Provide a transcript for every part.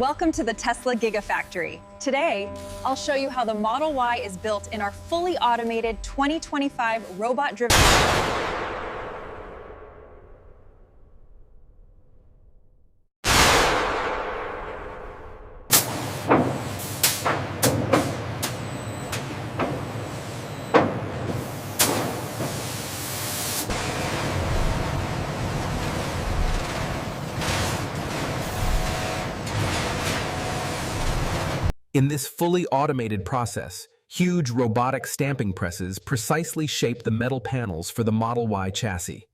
Welcome to the Tesla Gigafactory. Today, I'll show you how the Model Y is built in our fully automated 2025 robot-driven. In this fully automated process, huge robotic stamping presses precisely shape the metal panels for the Model Y chassis.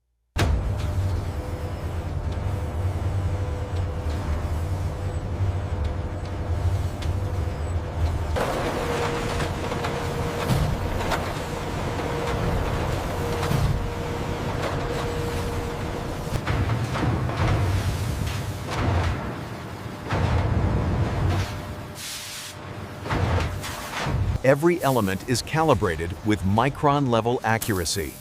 Every element is calibrated with micron-level accuracy.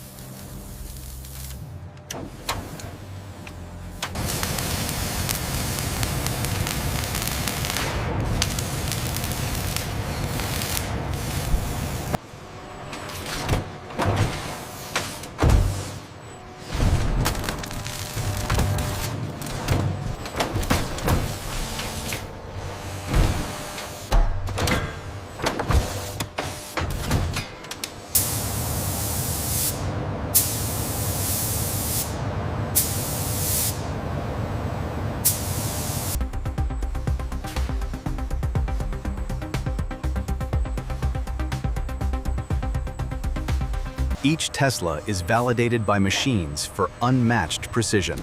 Each Tesla is validated by machines for unmatched precision.